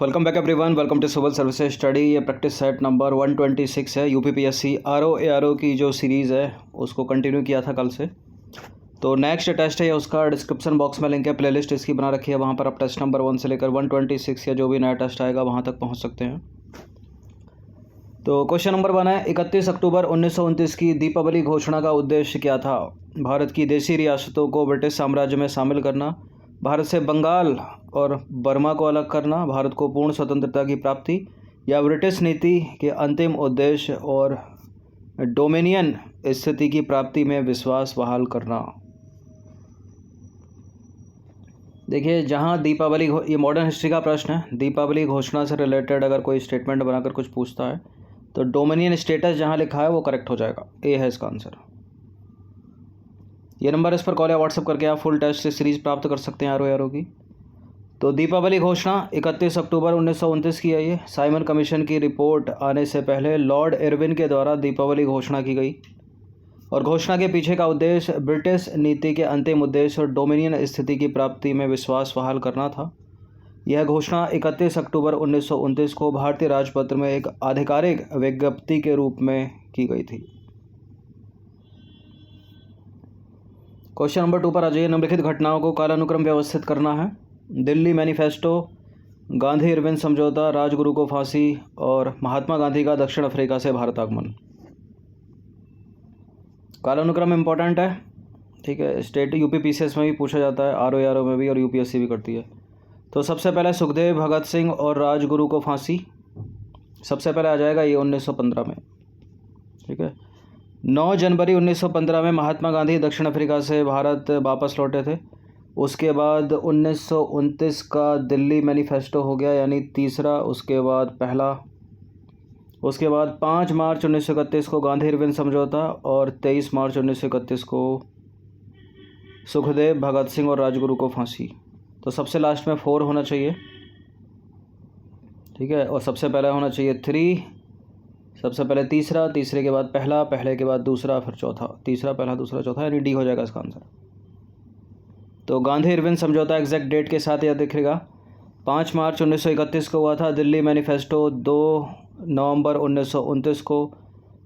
Welcome back everyone, welcome to civil services study. ये practice set number 126 है। UPPSC RO की जो series है उसको कंटिन्यू किया था कल से। तो नेक्स्ट टेस्ट है उसका डिस्क्रिप्शन बॉक्स में लिंक है, प्लेलिस्ट इसकी बना रखी है, वहाँ पर आप टेस्ट नंबर 1 से लेकर 126 या जो भी नया टेस्ट आएगा वहाँ तक पहुँच सकते हैं। तो क्वेश्चन नंबर 1 है, 31 अक्टूबर 1929 की दीपावली घोषणा का उद्देश्य क्या था? भारत की देशी रियासतों को ब्रिटिश साम्राज्य में शामिल करना, भारत से बंगाल और बर्मा को अलग करना, भारत को पूर्ण स्वतंत्रता की प्राप्ति, या ब्रिटिश नीति के अंतिम उद्देश्य और डोमिनियन स्थिति की प्राप्ति में विश्वास बहाल करना। देखिए, जहाँ दीपावली ये मॉडर्न हिस्ट्री का प्रश्न है, दीपावली घोषणा से रिलेटेड अगर कोई स्टेटमेंट बनाकर कुछ पूछता है तो डोमिनियन स्टेटस जहाँ लिखा है वो करेक्ट हो जाएगा, ए है इसका आंसर। ये नंबर इस पर कॉल या व्हाट्सअप करके आप फुल टेस्ट से सीरीज़ प्राप्त कर सकते हैं आरओ की। तो दीपावली घोषणा 31 अक्टूबर 1929 की है। ये साइमन कमीशन की रिपोर्ट आने से पहले लॉर्ड इरविन के द्वारा दीपावली घोषणा की गई और घोषणा के पीछे का उद्देश्य ब्रिटिश नीति के अंतिम उद्देश्य और डोमिनियन स्थिति की प्राप्ति में विश्वास बहाल करना था। यह घोषणा 31 अक्टूबर 1929 को भारतीय राजपत्र में एक आधिकारिक विज्ञप्ति के रूप में की गई थी। क्वेश्चन नंबर 2 पर आ जाइए। निम्नलिखित घटनाओं को कालानुक्रम व्यवस्थित करना है। दिल्ली मैनिफेस्टो, गांधी इरविन समझौता, राजगुरु को फांसी और महात्मा गांधी का दक्षिण अफ्रीका से भारत आगमन। कालानुक्रम इम्पोर्टेंट है, ठीक है। स्टेट यूपीपीसीएस में भी पूछा जाता है, आरओ में भी, और यूपीएससी भी करती है। तो सबसे पहले सुखदेव, भगत सिंह और राजगुरु को फांसी सबसे पहले आ जाएगा, ये 1915 में, ठीक है। 9 जनवरी 1915 में महात्मा गांधी दक्षिण अफ्रीका से भारत वापस लौटे थे। उसके बाद 1929 का दिल्ली मैनिफेस्टो हो गया, यानी तीसरा, उसके बाद पहला। उसके बाद 5 मार्च 1931 को गांधी इरविन समझौता और 23 मार्च 1931 को सुखदेव, भगत सिंह और राजगुरु को फांसी। तो सबसे लास्ट में 4 होना चाहिए, ठीक है, और सबसे पहले होना चाहिए 3। सबसे पहले तीसरा, तीसरे के बाद पहला, पहले के बाद दूसरा, फिर चौथा। तीसरा, पहला, दूसरा, चौथा, यानी डी हो जाएगा इसका आंसर। तो गांधी इरविन समझौता एग्जैक्ट डेट के साथ याद दिखेगा, 5 मार्च 1931 को हुआ था। दिल्ली मैनिफेस्टो 2 नवंबर 1929 को।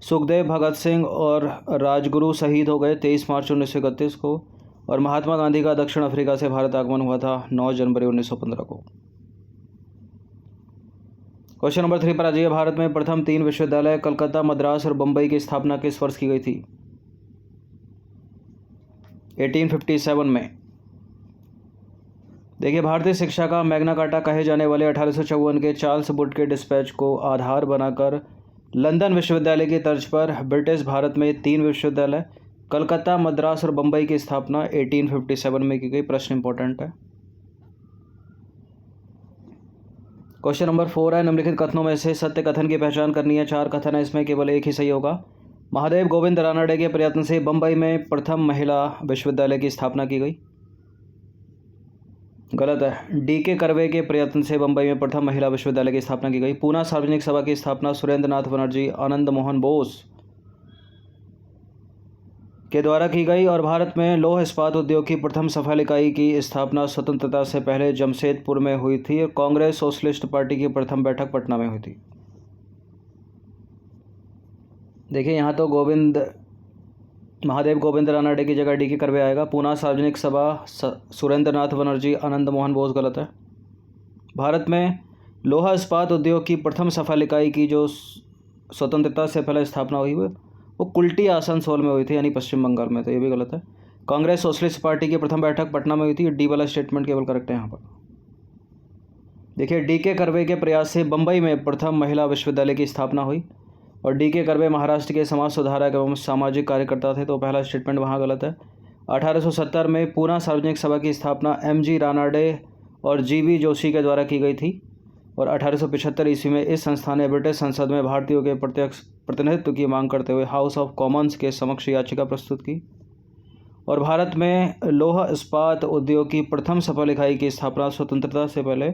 सुखदेव, भगत सिंह और राजगुरु शहीद हो गए 23 मार्च 1931 को। और महात्मा गांधी का दक्षिण अफ्रीका से भारत आगमन हुआ था 9 जनवरी 1915 को। क्वेश्चन नंबर 3 पर आ जाइए। भारत में प्रथम 3 विश्वविद्यालय कलकत्ता, मद्रास और बम्बई की स्थापना किस वर्ष की गई थी? 1857 में। देखिए, भारतीय शिक्षा का मैग्ना कार्टा कहे जाने वाले 1854 के चार्ल्स वुड के डिस्पैच को आधार बनाकर लंदन विश्वविद्यालय की तर्ज पर ब्रिटिश भारत में 3 विश्वविद्यालय कलकत्ता, मद्रास और बम्बई की स्थापना 1857 में की गई। प्रश्न इंपॉर्टेंट है। क्वेश्चन नंबर 4 है, निम्नलिखित कथनों में से सत्य कथन की पहचान करनी है। 4 कथन है, इसमें केवल एक ही सही होगा। महादेव गोविंद रानडे के प्रयत्न से बम्बई में प्रथम महिला विश्वविद्यालय की स्थापना की गई। गलत है। डीके कर्वे के प्रयत्न से बम्बई में प्रथम महिला विश्वविद्यालय की स्थापना की गई। पूना सार्वजनिक सभा की स्थापना सुरेंद्र नाथ बनर्जी, आनंद मोहन बोस के द्वारा की गई। और भारत में लौह इस्पात उद्योग की प्रथम सफल इकाई की स्थापना स्वतंत्रता से पहले जमशेदपुर में हुई थी। और कांग्रेस सोशलिस्ट पार्टी की प्रथम बैठक पटना में हुई थी। देखिए, यहाँ तो महादेव गोविंद रानडे की जगह डीके कर्वे आएगा। पूना सार्वजनिक सभा सुरेंद्र नाथ बनर्जी, आनंद मोहन बोस, गलत है। भारत में लोहा इस्पात उद्योग की प्रथम सफल इकाई की जो स्वतंत्रता से पहले स्थापना हुई वो कुल्टी आसनसोल में हुई थी, यानी पश्चिम बंगाल में। तो ये भी गलत है। कांग्रेस सोशलिस्ट पार्टी की प्रथम बैठक पटना में हुई थी। डी वाला स्टेटमेंट केवल करेक्ट है यहाँ पर। देखिए, डीके कर्वे के प्रयास से बम्बई में प्रथम महिला विश्वविद्यालय की स्थापना हुई। और डीके कर्वे महाराष्ट्र के समाज सुधारक एवं सामाजिक कार्यकर्ता थे, तो पहला स्टेटमेंट वहाँ गलत है। 1870 में पूना सार्वजनिक सभा की स्थापना एमजी रानडे और जीबी जोशी के द्वारा की गई थी। और 1875 ईस्वी में इस संस्था ने ब्रिटिश संसद में भारतीयों के प्रत्यक्ष प्रतिनिधित्व की मांग करते हुए हाउस ऑफ कॉमन्स के समक्ष याचिका प्रस्तुत की। और भारत में लौह इस्पात उद्योग की प्रथम सफल इकाई की स्थापना स्वतंत्रता से पहले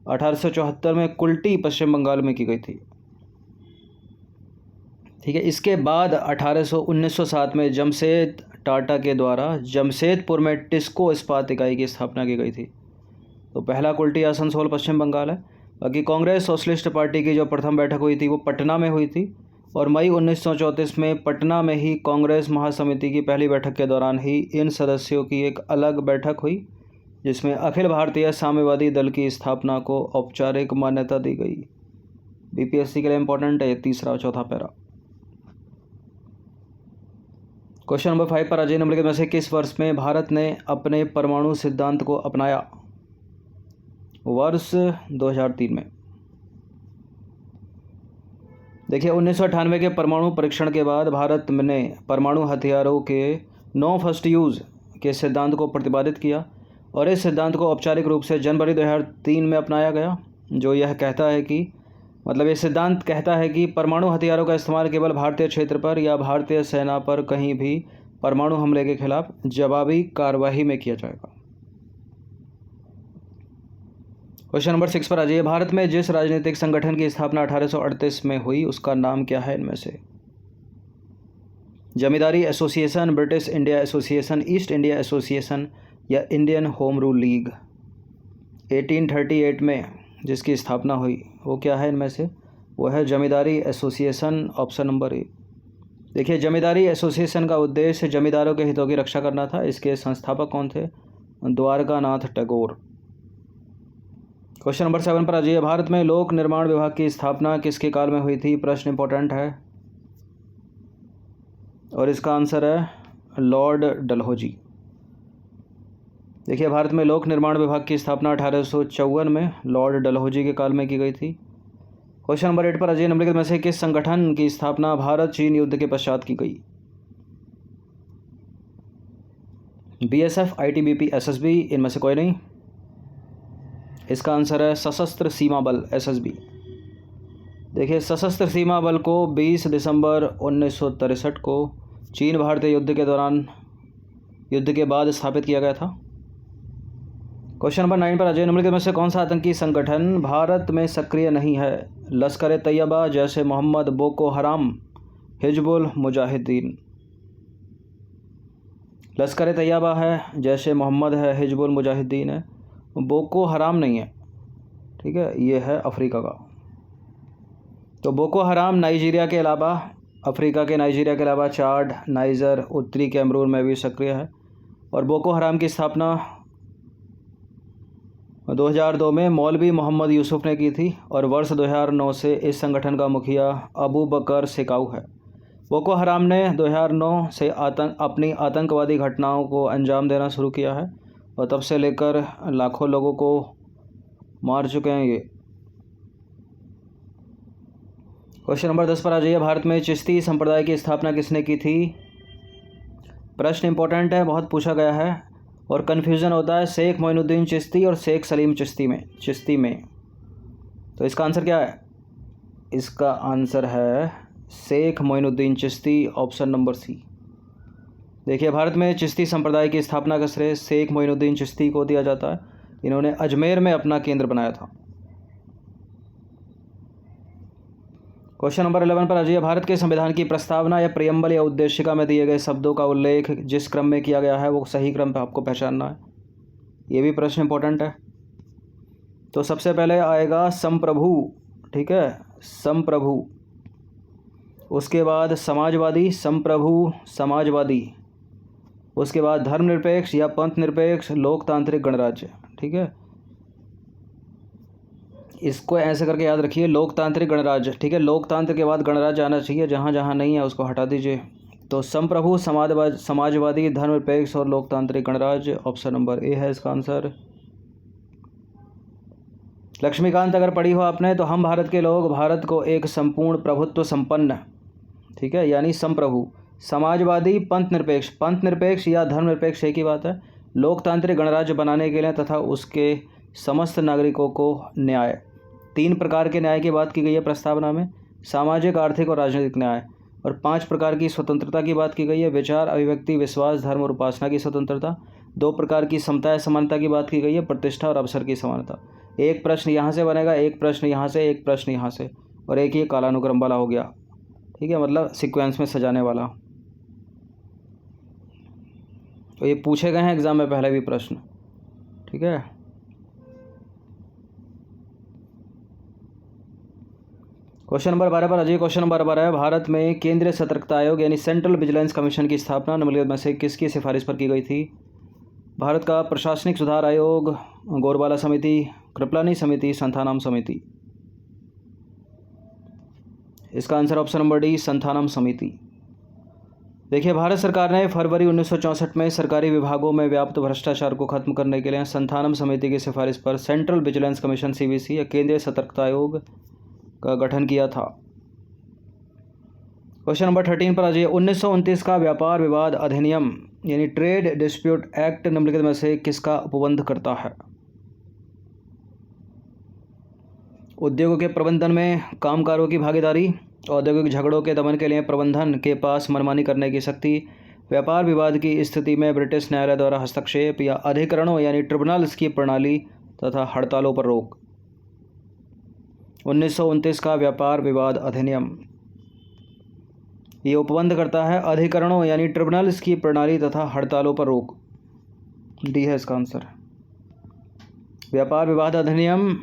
1874 में कुल्टी, पश्चिम बंगाल में की गई थी, ठीक है। इसके बाद 1907 में जमशेद टाटा के द्वारा जमशेदपुर में टिस्को इस्पात इकाई की स्थापना की गई थी। तो पहला कुल्टी आसनसोल, पश्चिम बंगाल है। बाकी कांग्रेस सोशलिस्ट पार्टी की जो प्रथम बैठक हुई थी वो पटना में हुई थी और मई 1934 में पटना में ही कांग्रेस महासमिति की पहली बैठक के दौरान ही इन सदस्यों की एक अलग बैठक हुई जिसमें अखिल भारतीय साम्यवादी दल की स्थापना को औपचारिक मान्यता दी गई। बीपीएससी के लिए इंपॉर्टेंट है ये तीसरा और चौथा पैरा। क्वेश्चन नंबर 5 पर आ जाइए। निम्नलिखित में से किस वर्ष में भारत ने अपने परमाणु सिद्धांत को अपनाया? वर्ष 2003 में। देखिए 1998 के परमाणु परीक्षण के बाद भारत ने परमाणु हथियारों के नो फर्स्ट यूज़ के सिद्धांत को प्रतिपादित किया और इस सिद्धांत को औपचारिक रूप से जनवरी 2003 में अपनाया गया, जो यह कहता है कि ये सिद्धांत कहता है कि परमाणु हथियारों का इस्तेमाल केवल भारतीय क्षेत्र पर या भारतीय सेना पर कहीं भी परमाणु हमले के खिलाफ जवाबी कार्रवाई में किया जाएगा। क्वेश्चन नंबर 6 पर आ जाइए। भारत में जिस राजनीतिक संगठन की स्थापना 1838 में हुई उसका नाम क्या है इनमें से? Zamindari association, British India association, East India association या इंडियन होम रूल लीग। 1838 में जिसकी स्थापना हुई वो क्या है इनमें से? वो है जमींदारी एसोसिएशन, ऑप्शन नंबर ए। देखिए जमींदारी एसोसिएशन का उद्देश्य जमींदारों के हितों की रक्षा करना था। इसके संस्थापक कौन थे? द्वारकानाथ टैगोर। क्वेश्चन नंबर 7 पर आ जाइए। भारत में लोक निर्माण विभाग की स्थापना किसके काल में हुई थी? प्रश्न इंपॉर्टेंट है और इसका आंसर है लॉर्ड डलहौजी। देखिए भारत में लोक निर्माण विभाग की स्थापना 1854 में लॉर्ड डलहौजी के काल में की गई थी। क्वेश्चन नंबर 8 पर आ जाइए। निम्नलिखित में से किस संगठन की स्थापना भारत चीन युद्ध के पश्चात की गई? बीएसएफ, आईटीबीपी, एसएसबी, इनमें से कोई नहीं। इसका आंसर है सशस्त्र सीमा बल, एसएसबी। देखिए सशस्त्र सीमा बल को 20 दिसंबर 1963 को चीन भारतीय युद्ध के बाद स्थापित किया गया था। क्वेश्चन नंबर 9 पर आ जाइए। निम्नलिखित में से कौन सा आतंकी संगठन भारत में सक्रिय नहीं है? लश्कर ए तैयबा, जैश ए मोहम्मद, बोको हराम, हिजबुल मुजाहिदीन। लश्कर ए तैयबा है, जैश ए मोहम्मद है, हिजबुल मुजाहिदीन है, बोको हराम नहीं है। ठीक है, ये है अफ्रीका का। तो बोको हराम नाइजीरिया के अलावा, अफ्रीका के नाइजीरिया के अलावा चाड, नाइजर, उत्तरी कैमरून में भी सक्रिय है और बोको हराम की स्थापना 2002 में मौलवी मोहम्मद यूसुफ ने की थी और वर्ष 2009 से इस संगठन का मुखिया अबू बकर सेकाऊ है। बोको हराम ने 2009 से अपनी आतंकवादी घटनाओं को अंजाम देना शुरू किया है और तब से लेकर लाखों लोगों को मार चुके हैं ये। क्वेश्चन नंबर 10 पर आ जाइए। भारत में चिश्ती संप्रदाय की स्थापना किसने की थी? प्रश्न इंपॉर्टेंट है, बहुत पूछा गया है और कन्फ्यूज़न होता है शेख मोइनुद्दीन चिश्ती और शेख सलीम चिश्ती में। तो इसका आंसर क्या है? इसका आंसर है Sheikh Moinuddin Chishti, option number C. देखिए भारत में चिश्ती संप्रदाय की स्थापना का श्रेय शेख मोइनुद्दीन चिश्ती को दिया जाता है। इन्होंने अजमेर में अपना केंद्र बनाया था। क्वेश्चन नंबर 11 पर आ जाइए। भारत के संविधान की प्रस्तावना या प्रियम्बल या उद्देशिका में दिए गए शब्दों का उल्लेख जिस क्रम में किया गया है वो सही क्रम पर आपको पहचानना है। ये भी प्रश्न इंपॉर्टेंट है। तो सबसे पहले आएगा संप्रभु, ठीक है, संप्रभु। उसके बाद समाजवादी, संप्रभु समाजवादी। उसके बाद धर्मनिरपेक्ष या पंथ निरपेक्ष लोकतांत्रिक गणराज्य। ठीक है, इसको ऐसे करके याद रखिए, लोकतांत्रिक गणराज्य। ठीक है, लोकतंत्र के बाद गणराज्य आना चाहिए, जहाँ जहाँ नहीं है उसको हटा दीजिए। तो संप्रभु, समाजवादी, धर्मनिरपेक्ष और लोकतांत्रिक गणराज्य, ऑप्शन नंबर ए है इसका आंसर। लक्ष्मीकांत अगर पढ़ी हो आपने तो हम भारत के लोग भारत को एक संपूर्ण प्रभुत्व संपन्न, ठीक है, यानी संप्रभु, समाजवादी, पंथ निरपेक्ष या धर्मनिरपेक्ष एक ही बात है, लोकतांत्रिक गणराज्य बनाने के लिए तथा उसके समस्त नागरिकों को न्याय, 3 प्रकार के न्याय की बात की गई है प्रस्तावना में, सामाजिक, आर्थिक और राजनीतिक न्याय, और 5 प्रकार की स्वतंत्रता की बात की गई है, विचार, अभिव्यक्ति, विश्वास, धर्म और उपासना की स्वतंत्रता, 2 प्रकार की समता या समानता की बात की गई है, प्रतिष्ठा और अवसर की समानता। एक प्रश्न यहाँ से बनेगा, एक प्रश्न यहाँ से, एक प्रश्न यहाँ से, और एक ये कालानुक्रम वाला हो गया। ठीक है, मतलब सीक्वेंस में सजाने वाला। तो ये पूछे गए हैं एग्ज़ाम में पहले भी प्रश्न। ठीक है, क्वेश्चन नंबर 12 पर आ जाइए। क्वेश्चन नंबर 12 है, भारत में केंद्रीय सतर्कता आयोग यानी सेंट्रल विजिलेंस कमीशन की स्थापना निम्नलिखित में से किसकी सिफारिश पर की गई थी? भारत का प्रशासनिक सुधार आयोग, गोरवाला समिति, कृपलानी समिति, संथानम समिति। इसका answer option number D, Santhanam समिति। देखिए, भारत सरकार ने फरवरी 1964 में सरकारी विभागों में व्याप्त भ्रष्टाचार को खत्म करने के लिए संथानम समिति की सिफारिश पर सेंट्रल विजिलेंस कमीशन सीवीसी या केंद्रीय सतर्कता आयोग का गठन किया था। क्वेश्चन नंबर 13 पर आ जाइए। 1929 का व्यापार विवाद अधिनियम यानी ट्रेड डिस्प्यूट एक्ट निम्नलिखित में से किसका उपबंध करता है? उद्योगों के प्रबंधन में कामगारों की भागीदारी, औद्योगिक झगड़ों के दमन के लिए प्रबंधन के पास मनमानी करने की शक्ति, व्यापार विवाद की स्थिति में ब्रिटिश न्यायालय द्वारा हस्तक्षेप या अधिकरणों यानी ट्रिब्यूनल्स की प्रणाली तथा हड़तालों पर रोक। 1929 का व्यापार विवाद अधिनियम ये उपबंध करता है अधिकरणों यानी ट्रिब्यूनल्स की प्रणाली तथा हड़तालों पर रोक। डी है इसका आंसर। व्यापार विवाद अधिनियम,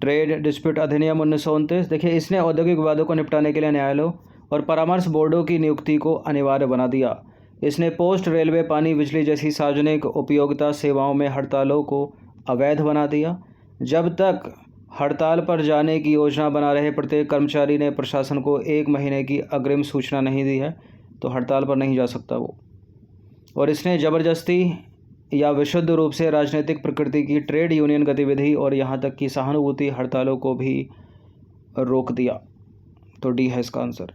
ट्रेड डिस्प्यूट अधिनियम 1929, देखिए इसने औद्योगिक विवादों को निपटाने के लिए न्यायालयों और परामर्श बोर्डों की नियुक्ति को अनिवार्य बना दिया। इसने पोस्ट, रेलवे, पानी, बिजली जैसी सार्वजनिक उपयोगिता सेवाओं में हड़तालों को अवैध बना दिया। जब तक हड़ताल पर जाने की योजना बना रहे प्रत्येक कर्मचारी ने प्रशासन को 1 महीने की अग्रिम सूचना नहीं दी है तो हड़ताल पर नहीं जा सकता वो। और इसने ज़बरदस्ती या विशुद्ध रूप से राजनीतिक प्रकृति की ट्रेड यूनियन गतिविधि और यहाँ तक कि सहानुभूति हड़तालों को भी रोक दिया। तो डी है इसका आंसर।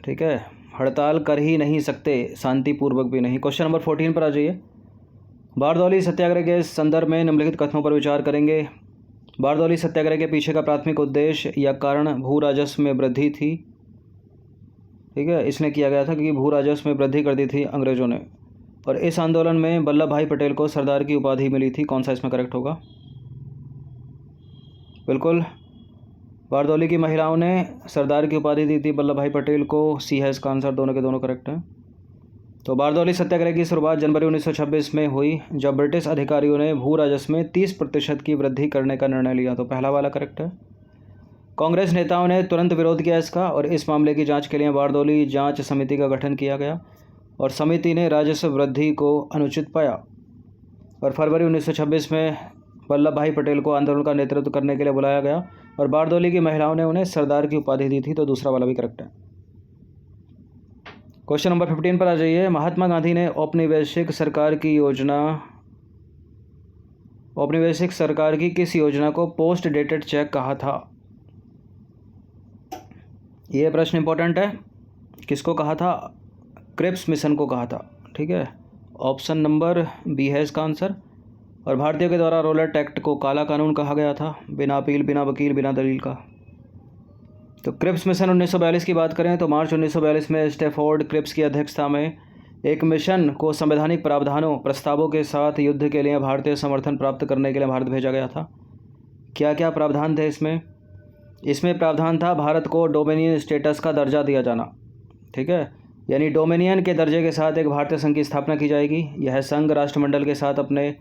ठीक है, हड़ताल कर ही नहीं सकते, शांतिपूर्वक भी नहीं। क्वेश्चन नंबर 14 पर आ जाइए। बारदौली सत्याग्रह के संदर्भ में निम्नलिखित कथनों पर विचार करेंगे। बारदौली सत्याग्रह के पीछे का प्राथमिक उद्देश्य या कारण भू राजस्व में वृद्धि थी। ठीक है, इसने किया गया था क्योंकि भू राजस्व में वृद्धि कर दी थी अंग्रेज़ों ने। और इस आंदोलन में वल्लभ भाई पटेल को सरदार की उपाधि मिली थी। कौन सा इसमें करेक्ट होगा? बिल्कुल, बारदौली की महिलाओं ने सरदार की उपाधि दी थी वल्लभ भाई पटेल को। सी है इसका आंसर। दोनों के दोनों करेक्ट हैं। तो बारदौली सत्याग्रह की शुरुआत जनवरी 1926 में हुई जब ब्रिटिश अधिकारियों ने भू राजस्व में 30% की वृद्धि करने का निर्णय लिया। तो पहला वाला करेक्ट है। कांग्रेस नेताओं ने तुरंत विरोध किया इसका और इस मामले की जांच के लिए बारदौली जांच समिति का गठन किया गया और समिति ने राजस्व वृद्धि को अनुचित पाया और फरवरी 1926 में वल्लभ भाई पटेल को आंदोलन का नेतृत्व करने के लिए बुलाया गया और बारदौली की महिलाओं ने उन्हें सरदार की उपाधि दी थी। तो दूसरा वाला भी करेक्ट है। क्वेश्चन नंबर 15 पर आ जाइए। महात्मा गांधी ने औपनिवेशिक सरकार की किस योजना को पोस्ट डेटेड चेक कहा था? ये प्रश्न इंपॉर्टेंट है। किसको कहा था? क्रिप्स मिशन को कहा था। ठीक है, ऑप्शन नंबर बी है इसका आंसर। और भारतीयों के द्वारा रोलेट एक्ट को काला कानून कहा गया था, बिना अपील, बिना वकील, बिना दलील का। तो क्रिप्स मिशन 1942 की बात करें तो मार्च 1942 में स्टैफोर्ड क्रिप्स की अध्यक्षता में एक मिशन को संवैधानिक प्रावधानों प्रस्तावों के साथ युद्ध के लिए भारतीय समर्थन प्राप्त करने के लिए भारत भेजा गया था। क्या क्या प्रावधान थे इसमें? इसमें प्रावधान था भारत को डोमिनियन स्टेटस का दर्जा दिया जाना। ठीक है, यानी डोमिनियन के दर्जे के साथ एक भारतीय संघ की स्थापना की जाएगी। यह संघ राष्ट्रमंडल के साथ अपने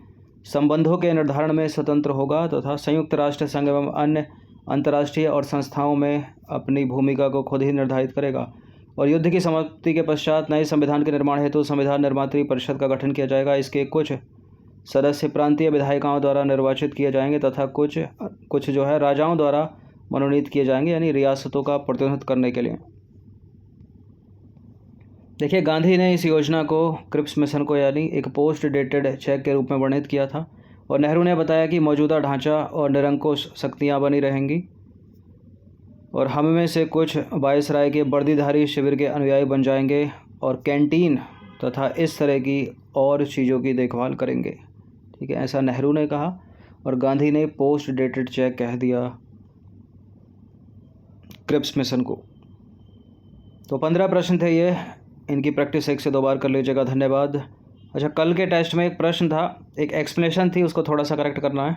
संबंधों के निर्धारण में स्वतंत्र होगा तथा संयुक्त राष्ट्र संघ एवं अन्य अंतर्राष्ट्रीय और संस्थाओं में अपनी भूमिका को खुद ही निर्धारित करेगा। और युद्ध की समाप्ति के पश्चात नए संविधान के निर्माण हेतु संविधान निर्मात्री परिषद का गठन किया जाएगा। इसके कुछ सदस्य प्रांतीय विधायिकाओं द्वारा निर्वाचित किए जाएंगे तथा कुछ जो है राजाओं द्वारा मनोनीत किए जाएंगे, यानी रियासतों का प्रतिनिधित्व करने के लिए। देखिए, गांधी ने इस योजना को, क्रिप्स मिशन को, यानी एक पोस्ट डेटेड चेक के रूप में वर्णित किया था और नेहरू ने बताया कि मौजूदा ढांचा और निरंकुश शक्तियां बनी रहेंगी और हम में से कुछ वायसराय के वर्दीधारी शिविर के अनुयायी बन जाएंगे और कैंटीन तथा इस तरह की और चीज़ों की देखभाल करेंगे। ठीक है, ऐसा नेहरू ने कहा और गांधी ने पोस्ट डेटेड चेक कह दिया क्रिप्स मिशन को। तो 15 प्रश्न थे ये, इनकी प्रैक्टिस 1 से 2 बार कर लीजिएगा। धन्यवाद। अच्छा, कल के टेस्ट में एक प्रश्न था, एक एक्सप्लेनेशन थी, उसको थोड़ा सा करेक्ट करना है।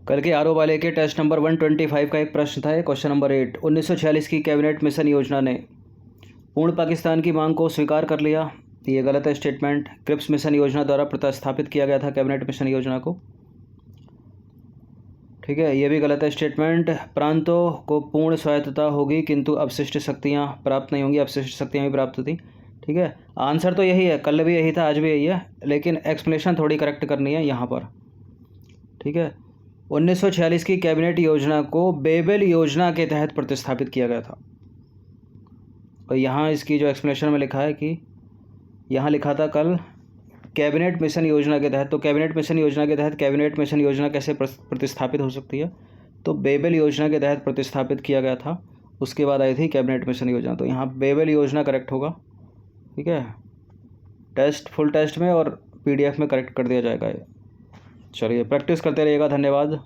कल के आरओ वाले के टेस्ट नंबर 125 का एक प्रश्न था, क्वेश्चन नंबर 8। 1946 की कैबिनेट मिशन योजना ने पूर्ण पाकिस्तान की मांग को स्वीकार कर लिया। ये गलत है स्टेटमेंट। क्रिप्स मिशन योजना द्वारा प्रतिस्थापित किया गया था कैबिनेट मिशन योजना को। ठीक है, ये भी गलत है स्टेटमेंट। प्रांतों को पूर्ण स्वायत्तता होगी किंतु अवशिष्ट शक्तियाँ प्राप्त नहीं होंगी, अवशिष्ट शक्तियाँ भी प्राप्त होती। ठीक है, आंसर तो यही है, कल भी यही था, आज भी यही है, लेकिन एक्सप्लेनेशन थोड़ी करेक्ट करनी है यहाँ पर। ठीक है, 1946 की कैबिनेट योजना को बेबेल योजना के तहत प्रतिस्थापित किया गया था। और यहाँ इसकी जो एक्सप्लेनेशन में लिखा है कि यहाँ लिखा था कल कैबिनेट मिशन योजना के तहत, तो कैबिनेट मिशन योजना के तहत कैबिनेट मिशन योजना कैसे प्रतिस्थापित हो सकती है? तो बेबेल योजना के तहत प्रतिस्थापित किया गया था, उसके बाद आई थी कैबिनेट मिशन योजना, तो यहाँ बेबेल योजना करेक्ट होगा। ठीक है, टेस्ट फुल टेस्ट में और PDF में करेक्ट कर दिया जाएगा ये। चलिए प्रैक्टिस करते रहिएगा, धन्यवाद।